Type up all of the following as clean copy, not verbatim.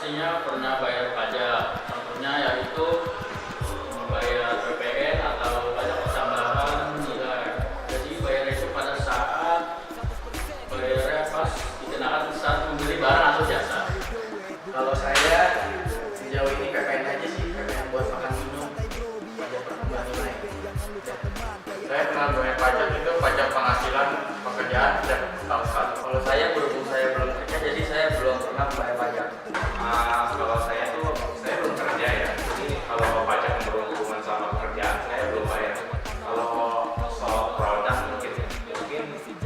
pastinya pernah bayar pajak. Contohnya yaitu membayar PPN atau pajak pertambahan nilai. Jadi bayar itu pada saat bayarnya pas dikenakan saat membeli barang atau jasa. Kalau saya sejauh ini PPN aja sih, PPN buat makan minum, pajak pertambahan nilai. Saya pernah bayar pajak itu pajak penghasilan pekerjaan setiap tahun sekali. Kalau saya berhubung saya belum kerja, jadi saya belum pernah bayar pajak. Kalau saya belum kerja ya. Jadi kalau pajak yang berhubungan sama pekerjaan saya belum bayar. Kalau soal produk mungkin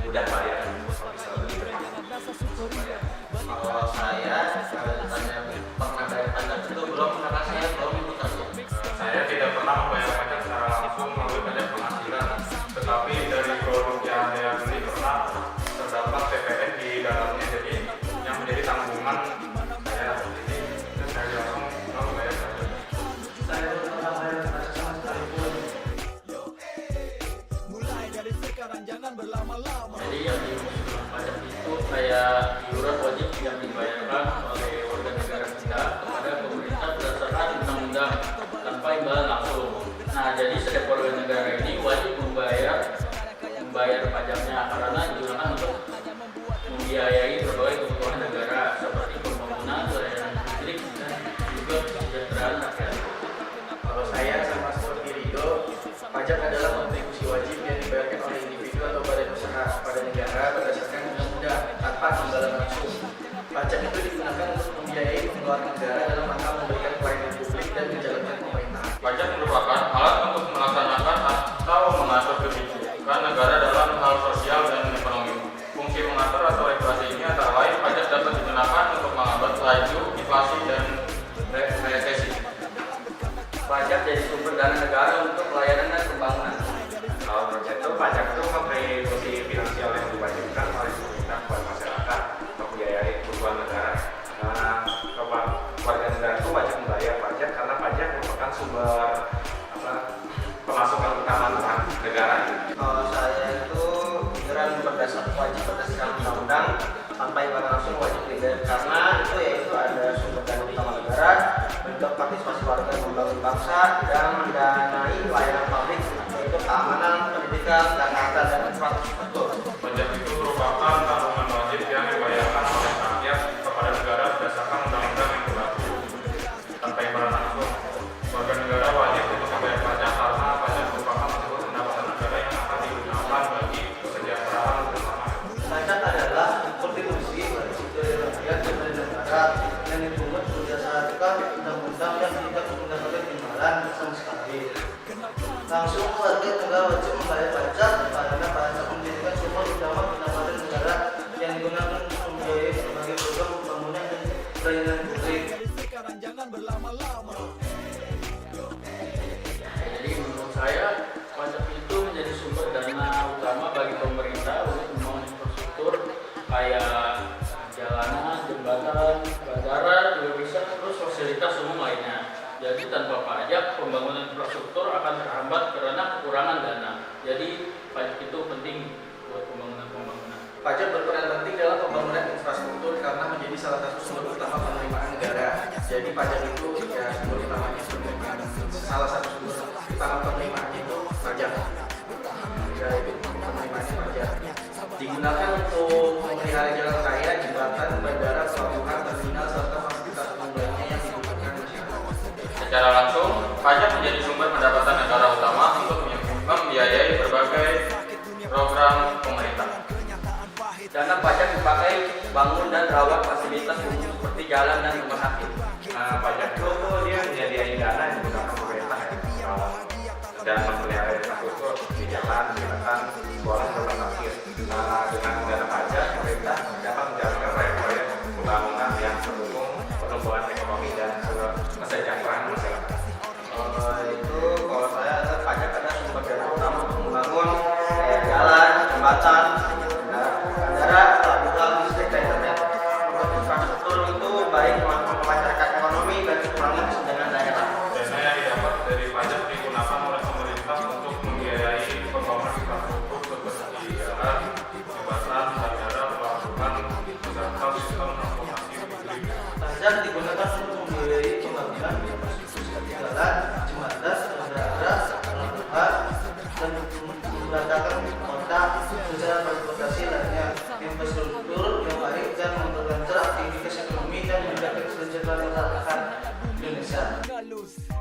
udah bayar. Bisa beli bayar. Kalau saya tanya pernah bayar pajak itu belum, karena saya belum ikut pajak. Saya tidak pernah membayar pajak secara langsung melalui pajak penghasilan, tetapi dari produk yang saya beli pernah terdapat PPN di dalamnya, jadi yang menjadi tanggungan saya ini dan saya langsung membayar pajak. Saya belum pernah bayar pajak sama sekali pun. Jadi yang dimaksud pajak itu kayak iuran wajib yang dibayarkan oleh warga negara kita kepada pemerintah berdasarkan undang-undang tanpa imbalan langsung. Nah, jadi setiap warga negara ini wajib membayar pajaknya karena digunakan untuk membiayai berbagai kebutuhan negara seperti pembangunan, pelayanan publik, dan juga kesejahteraan rakyat. Kalau saya sama seperti Rido, pajak adalah kontribusi wajib yang dibayarkan oleh individu atau badan usaha pada negara berdasarkan undang-undang tanpa imbalan langsung. Pajak itu digunakan untuk membiayai pengeluaran negara dalam rangka memberikan pelayanan publik dan menjalankan pemerintahan. Pajak merupakan alat untuk melaksanakan atau mengatur kebijakan negara dalam hal sosial dan ekonomi. Fungsi mengatur atau regulasi ini antara lain pajak dapat digunakan untuk menghambat laju inflasi dan resesi. Pajak jadi sumber dana negara untuk pelayanan dan pembangunan. Kalau menurut saya itu pajak itu memberi fungsi finansial yang diwajibkan oleh pemerintah kepada masyarakat untuk membiayai kebutuhan negara. Warga negara itu wajib membayar pajak karena pajak merupakan sumber pemasukan utama negara. Kalau saya itu pikiran wajib berdasarkan undang-undang tanpa imbalan langsung wajib dibayar karena itu yaitu ada sumber dana utama negara, bentuk partisipasi warga membangun bangsa dan mendanai pelayanan publik yaitu keamanan, pendidikan, kesehatan dan infrastruktur. Pajak itu merupakan tanggungan wajib yang dibayarkan oleh rakyat kepada negara berdasarkan undang-undang yang berlaku. Tanpa imbalan langsung, warga negara wajib untuk membayar pajak karena pajak merupakan sumber pendapatan negara yang akan digunakan bagi kesejahteraan bersama. Pajak adalah kontribusi dari rakyat kepada negara yang dipungut berdasarkan undang-undang yang tidak mendapatkan imbalan sama sekali. Langsung warga negara wajib membayar pajak karena pajak menjadikan sumber utama pendapatan negara yang digunakan untuk membiayai berbagai program pembangunan dan pelayanan publik. Jadi menurut saya pajak itu menjadi sumber dana utama bagi pemerintah untuk membangun infrastruktur kayak jalanan, jembatan, bandara juga bisa, terus fasilitas umum lainnya. Jadi tanpa pajak pembangunan infrastruktur akan terhambat karena kekurangan dana. Jadi pajak itu penting buat pembangunan. Pajak berperan penting dalam pembangunan infrastruktur karena menjadi salah satu sumber utama penerimaan negara. Jadi pajak itu ya sumber utamanya salah satu sumber utama penerimaan itu pajak. Ya itu penerimaannya pajak. Digunakan untuk memelihara jalan raya, jembatan, bandara, pelabuhan, terminal serta fasilitas umum lainnya yang dibutuhkan masyarakat. Secara langsung, pajak menjadi sumber pendapatan negara utama untuk membiayai berbagai program pemerintah. Dana pajak dipakai bangun dan rawat fasilitas umum seperti jalan dan rumah sakit. Pajak itu dia menyediakan dana yang digunakan pemerintah dan memelihara infrastruktur di jalan, jembatan, sekolah, rumah sakit. Dengan dana pajak, pemerintah dapat menjalankan proyek-proyek pembangunan yang mendukung pertumbuhan ekonomi dan kesejahteraan masyarakat. Itu kalau saya adalah pajak adalah sumber dana utama untuk membangun jalan, jembatan, bandara, pelabuhan, listrik, dan internet. Untuk infrastruktur itu baik untuk masyarakat ekonomi dan kekurangan kesenjangan daerah. Dana yang didapat dari pajak digunakan oleh pemerintah untuk membiayai pembangunan infrastruktur seperti jalan, jembatan, bandara, pelabuhan, serta sistem transportasi publik. Pajak digunakan membiayai pembangunan infrastruktur jalan, jembatan, bandara, pelabuhan, dan memberatakan kota secara transportasi lainnya. Infrastruktur yang baik dan memperlancar aktivitas ekonomi dan menjaga kesejahteraan masyarakat Indonesia.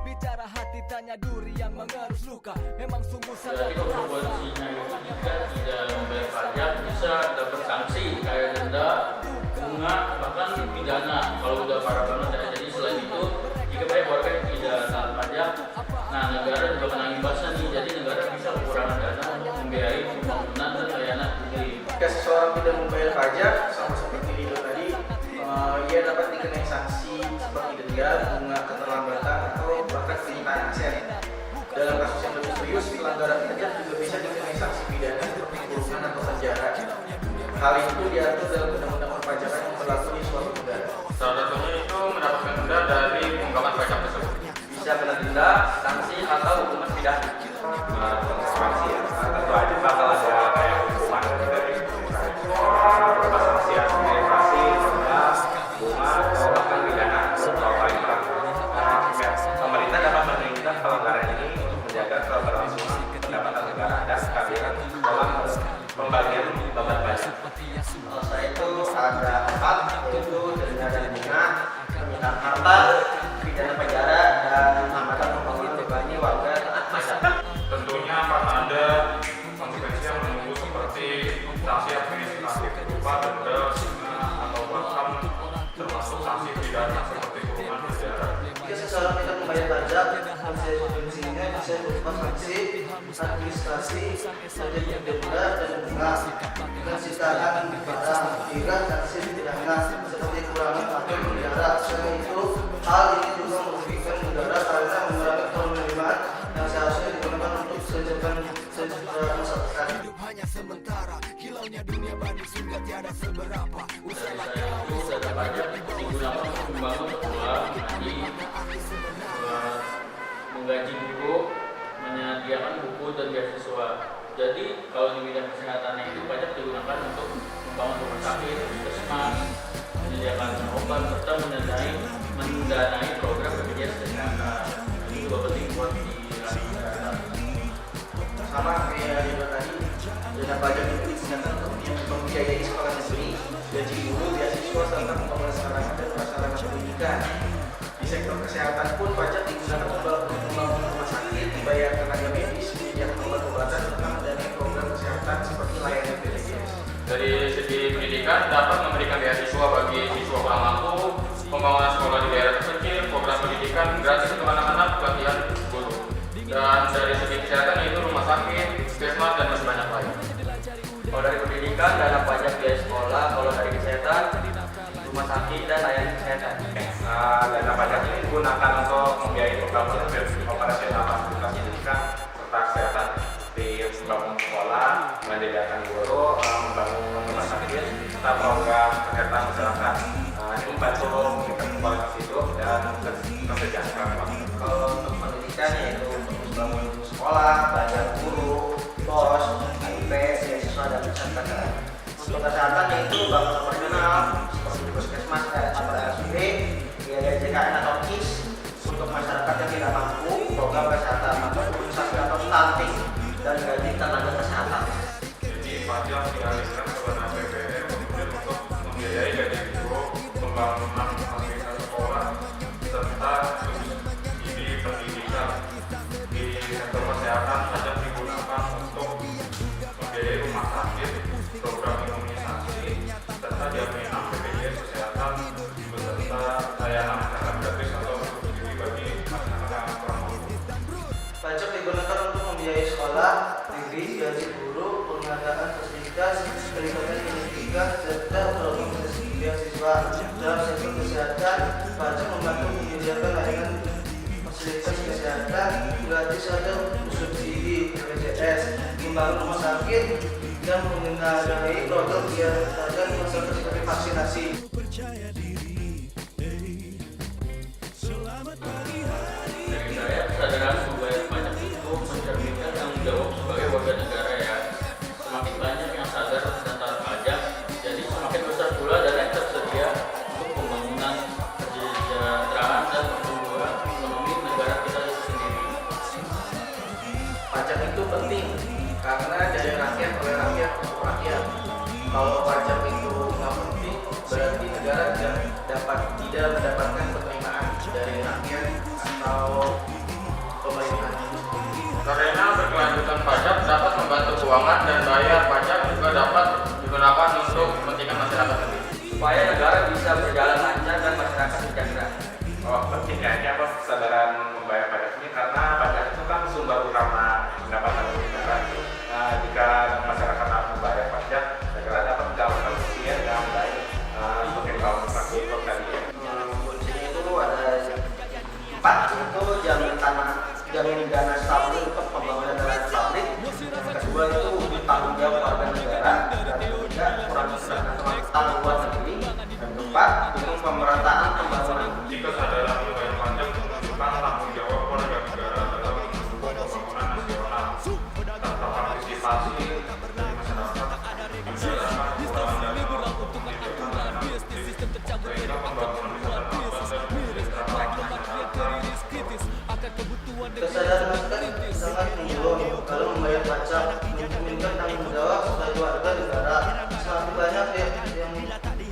Bicara hati tanya duri yang mengerus luka. Memang sungguh Jadi konsekuensinya itu jika tidak membayar pajak bisa dapat sanksi kayak denda, bunga, bahkan pidana kalau udah parah banget ya. Jadi selain itu jika banyak warga yang tidak taat pajak, nah negara juga kena imbasnya nih. Jadi negara bisa kekurangan dana untuk membiayai pembangunan dan layanan publik. Jika seseorang tidak membayar pajak, sama seperti video tadi, ia dapat dikenai sanksi seperti denda, bunga, keterlambatan, atau bahkan penyitaan aset. Dalam kasus yang lebih serius, pelanggaran pajak juga bisa dikenai sanksi pidana seperti kurungan atau penjara. Hal itu diatur dalam undang-undang perpajakan yang berlaku di suatu negara. Salah satunya itu mendapatkan denda dari pengungkapan pajak tersebut. Bisa kena denda, sanksi atau hukuman pidana. Sanksi ya, tentu aja bakal ada kayak hukuman dari berupa sanksi administrasi, denda, bunga, atau bahkan pidana. Kalau paling berat, pemerintah dapat menindak pelanggaran ini untuk menjaga keberlangsungan pendapatan negara dan kehadiran dalam pembagian beban pajak. Setelah itu ada 4, yaitu denda dan bunga, penyitaan harta, pidana penjara, dan hambatan pembangunan bebani warga taat pajak. Tentunya akan ada konsekuensi yang menunggu seperti sanksi administratif berupa denda, bunga, atau bahkan termasuk sanksi pidana seperti kurungan penjara. Jika seseorang tidak membayar pajak, konsekuensinya bisa berupa sanksi administrasi, seperti denda dan bunga, penyitaan barang, hingga sanksi pidana seperti kurangan atau penjara. Selain itu, hal ini juga merugikan negara karena mengurangi penerimaan yang seharusnya digunakan untuk kesejahteraan masyarakat. Dana pajak digunakan untuk membangun sekolah, menggaji guru, menyediakan buku dan beasiswa. Jadi kalau di bidang kesehatannya itu pajak digunakan untuk membangun rumah sakit, puskesmas, menyediakan obat serta mendanai program BPJS Kesehatan. Ini juga penting buat dilakukan. Sama kayak video tadi, dana pajak itu digunakan untuk membiayai sekolah negeri, gaji guru, beasiswa, serta pembangunan sarana dan prasarana pendidikan. Di sektor kesehatan pun pajak digunakan untuk membangun rumah sakit, membayar tenaga medis, menyediakan obat-obatan, serta mendanai program kesehatan seperti layanan BPJS. Dari segi pendidikan dapat memberikan beasiswa bagi siswa kurang mampu, pembangunan sekolah di daerah terpencil, program pendidikan gratis untuk anak-anak, pelatihan guru. Dan dari segi kesehatan itu rumah sakit, puskesmas, dan masih banyak lain. Kalau dari pendidikan, dana pajak biaya sekolah. Kalau dari kesehatan, rumah sakit dan layanan kesehatan. Dana pajak ini digunakan untuk membiayai pembangunan operasional fasilitas pendidikan serta kesehatan seperti membangun sekolah, menyediakan guru, membangun rumah sakit, serta program kesehatan masyarakat. Ini membantu meningkatkan kualitas hidup dan kesejahteraan. Kalau untuk pendidikan yaitu untuk membangun sekolah, belajar guru, pos, KIP, beasiswa, dan kesehatan. Untuk kesehatan yaitu bangun operasional seperti puskesmas, RSUD, biaya JKN atau KIS. Untuk masyarakat yang tidak mampu, program kesehatan atau imunisasi atau stunting dan gaji tenaga kesehatan. Jadi pajak dialihkan kepada APBN kemudian untuk membiayai gaji guru, pembangunan fasilitas sekolah, serta subsidi pendidikan. Di sektor kesehatan pajak digunakan untuk membiayai rumah sakit, program imunisasi, serta jaminan BPJS Kesehatan beserta layanan kesehatan gratis atau subsidi bagi masyarakat yang kurang mampu. Pajak digunakan untuk membiayai sekolah, negeri, gaji guru, pengadaan fasilitas, peningkatan pendidikan, serta program beasiswa. Dalam sektor kesehatan, pajak membantu menyediakan layanan fasilitas kesehatan gratis atau subsidi BPJS, membangun rumah sakit, dan mengendarai program biaya masyarakat seperti vaksinasi. Dari saya, kesadaran membayar pajak itu mencerminkan tanggung jawab sebagai warga negara ya. Semakin banyak yang sadar tentang pajak, jadi semakin besar pula dana yang tersedia untuk pembangunan kesejahteraan Kalau pajak itu nggak penting, berarti negara tidak mendapatkan penerimaan dari rakyat atau pemerintah. Karena berkelanjutan pajak dapat membantu keuangan dan bayar pajak juga dapat digunakan untuk kepentingan masyarakat sendiri. Supaya negara bisa berjalan lancar dan masyarakat sejahtera. Oh, penting kayaknya kesadaran membayar pajak ini karena pajak itu kan sumber utama pendapatan negara. Nah, jika masyarakat tak membayar pajak, negara dapat menjalankan fungsinya dengan baik seperti kalau infrastruktur tadi ya. Kuncinya itu ada 4, yaitu jamin dana stabil untuk pembangunan dana publik. Yang kedua itu tanggung jawab warga negara. Dan ketiga kurang kesadaran luar negeri. Dan keempat dukung pemerataan pembangunan. Jika kesadaran membayar pajak menunjukkan tanggung jawab warga negara dalam mendukung pembangunan nasional tanpa partisipasi dari masyarakat, negara akan kekurangan dana untuk menyediakan dana sehingga pembangunan bisa terlambat dan menjadi Kesadaran masyarakat sangat mendorong kalau membayar pajak mencerminkan tanggung jawab sebagai warga negara. Semakin banyak yang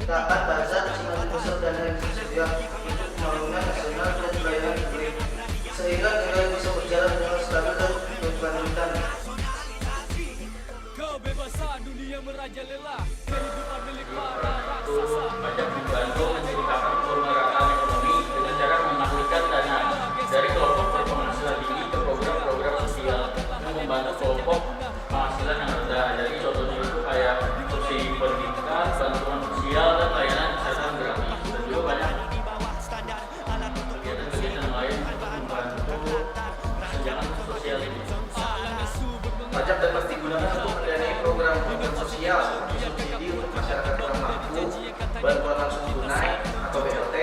taat pajak, semakin besar dana yang tersedia untuk pembangunan nasional dan pelayanan publik, sehingga negara bisa berjalan dengan stabil dan berkelanjutan. Kebebasan dunia merajalela, kehidupan milik para raksasa. Pajak membantu menciptakan pemerataan ekonomi dengan cara mengalihkan dana dari kelompok berpenghasilan tinggi ke program-program sosial yang membantu kelompok penghasilan yang rendah. Jadi contohnya itu kayak subsidi pendidikan, bantuan sosial dan layanan kesehatan gratis. Dan juga banyak kegiatan-kegiatan lain untuk membantu kesenjangan sosial ini. Pajak dapat digunakan untuk mendanai program sosial seperti subsidi untuk masyarakat kurang mampu, bantuan langsung tunai atau BLT,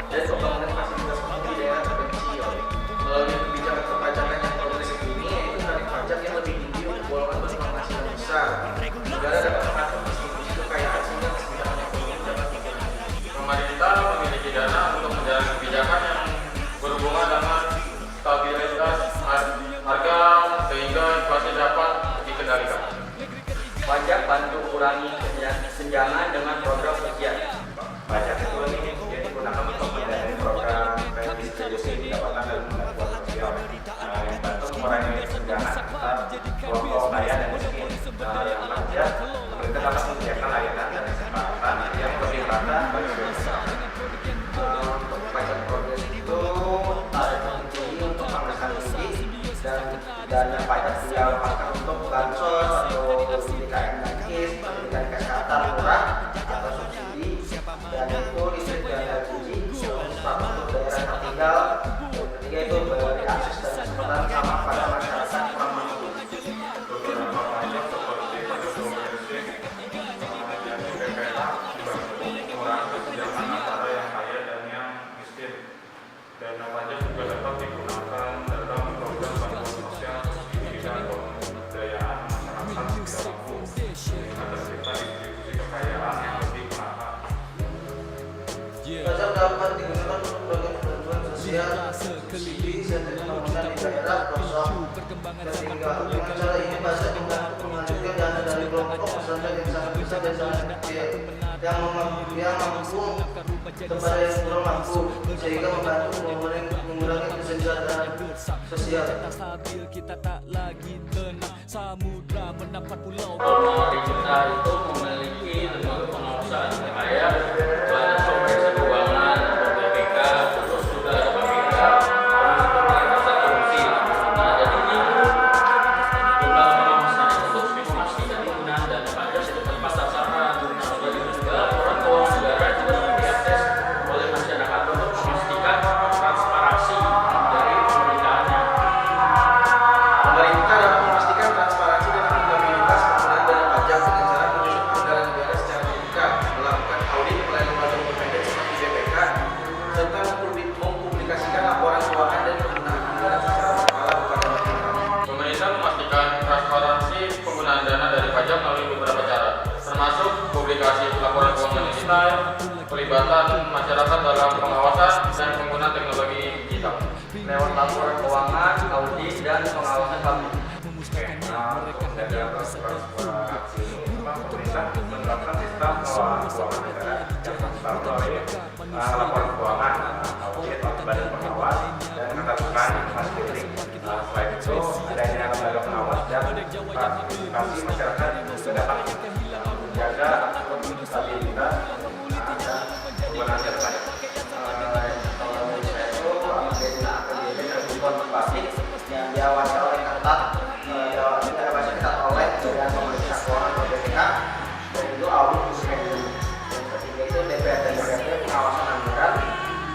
dan pembangunan fasilitas umum di daerah terpencil. Melalui kebijakan perpajakan yang progresif ini, yaitu tarif pajak yang lebih tinggi untuk golongan berpenghasilan besar, negara dapat mengatur distribusi kekayaan sehingga kesenjangan ekonomi dapat dikurangi. Pemerintah memiliki dana untuk menjalankan kebijakan yang berhubungan dengan stabilitas harga sehingga inflasi dapat dikendalikan. Pajak bantu kurangi kesenjangan dengan program sosial. Pajak itu ini digunakan untuk mendanai program redistribusi pendapatan dan bantuan sosial yang bantu mengurangi kesenjangan antar kelompok kaya dan miskin. Yang pajak pemerintah dapat menyediakan layanan dan kesempatan yang lebih rata bagi masyarakat. Untuk pajak progresif itu ada kunci untuk pangkasan tinggi dan dana pajak dialokasikan untuk bansos atau pendidikan gratis, pendidikan kesehatan murah atau subsidi, dan itu listrik dan LPG untuk daerah tertinggal. Dan ketiga itu beri akses dan kesempatan sama pada masyarakat kurang mampu. Beberapa pajak seperti pajak domestik dan PPh membantu mengurangi kesenjangan antara yang kaya dan yang miskin. Dana pajak juga dapat digunakan dalam program bantuan sosial subsidi dan pemberdayaan masyarakat tidak mampu sehingga tercipta distribusi kekayaan yang lebih merata. Pajak dapat digunakan untuk berbagai bantuan sosial, subsidi, dan pembangunan di daerah pelosok tertinggal. Dengan cara ini pajak membantu mengalirkan dana dari kelompok masyarakat yang sangat besar dan sangat kecil yang mampu kepada yang kurang mampu, sehingga membantu mengurangi kesejahteraan sosial. Stabil, kita tak lagi tenang. Samudra mendapat pulau. Pemerintah itu memiliki lembaga pengawasan kayak Badan Pemeriksa Keuangan atau BPK, terus juga ada BPK, Komisi Pemberantasan Korupsi. Nah, jadi ini lembaga pengawasan itu memastikan penggunaan dana pajak itu tepat sasaran. Nah, dari juga laporan keuangan negara juga diakses oleh masyarakat untuk memastikan transparansi dari pemerintahannya. Pemerintah dapat memastikan transparansi dan akuntabilitas penggunaan dana pajak dengan cara menyusun anggaran negara secara terbuka, melakukan audit melalui lembaga independen seperti BPK, serta mempublikasikan laporan keuangan dan penggunaan anggaran secara berkala kepada masyarakat. Pemerintah memastikan transparansi penggunaan dana dari pajak melalui beberapa cara, termasuk publikasi laporan keuangan digital, pelibatan masyarakat dalam pengawasan, dan penggunaan teknologi digital. Lewat laporan keuangan, audit, dan pengawasan publik. Untuk menjaga transparansi ini, pemerintah menerapkan keuangan negara yang melalui laporan keuangan, audit oleh badan pengawas dan keterbukaan informasi. Selain itu, adanya lembaga pengawas dan partisipasi masyarakat juga dapat menjaga stabilitas dan penggunaan dana pajak. Kalau menurut saya itu APBD terbuka untuk publik yang diawasi oleh ketat, diawasi ketat oleh Badan Pemeriksa Keuangan atau BPK, dan itu audit khususnya. Yang ketiga itu DPR dan DPRD pengawasan anggaran,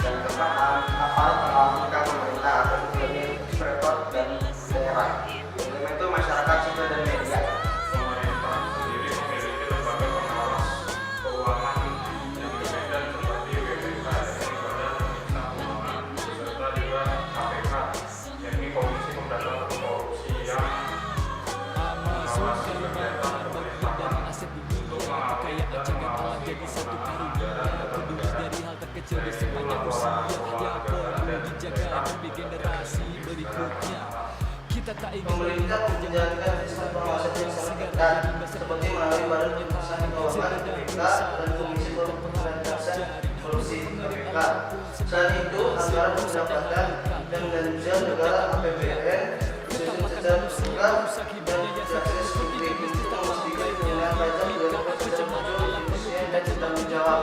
dan keempat aparat pengawasan pemerintah atau sebagai inspektor dan daerah. Yang kelima itu masyarakat sipil dan media. Pemerintah sendiri memiliki lembaga pengawas keuangan yang berbeda seperti BPK, yakni Badan Pemeriksa Keuangan, beserta juga KPK, yakni Komisi Pemberantasan Korupsi yang mengawasi kegiatan pemerintahan untuk mengawasi dan mengawasi penggunaan anggaran dalam negara, yaitu laporan keuangan negara dan Pemerintah menjalankan sistem pengawasan yang sangat ketat, seperti melalui Badan Pemeriksa Keuangan (BPK) dan Komisi Pemberantasan Korupsi (KPK). Selain itu, anggaran pendapatan dan belanja negara (APBN) disusun secara terbuka dan diakses publik untuk memastikan penggunaan pajak dilakukan secara jujur, efisien, dan bertanggung jawab.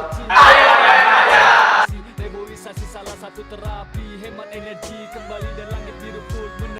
Reboisasi salah satu terapi hemat energi kembali dan langit biru pun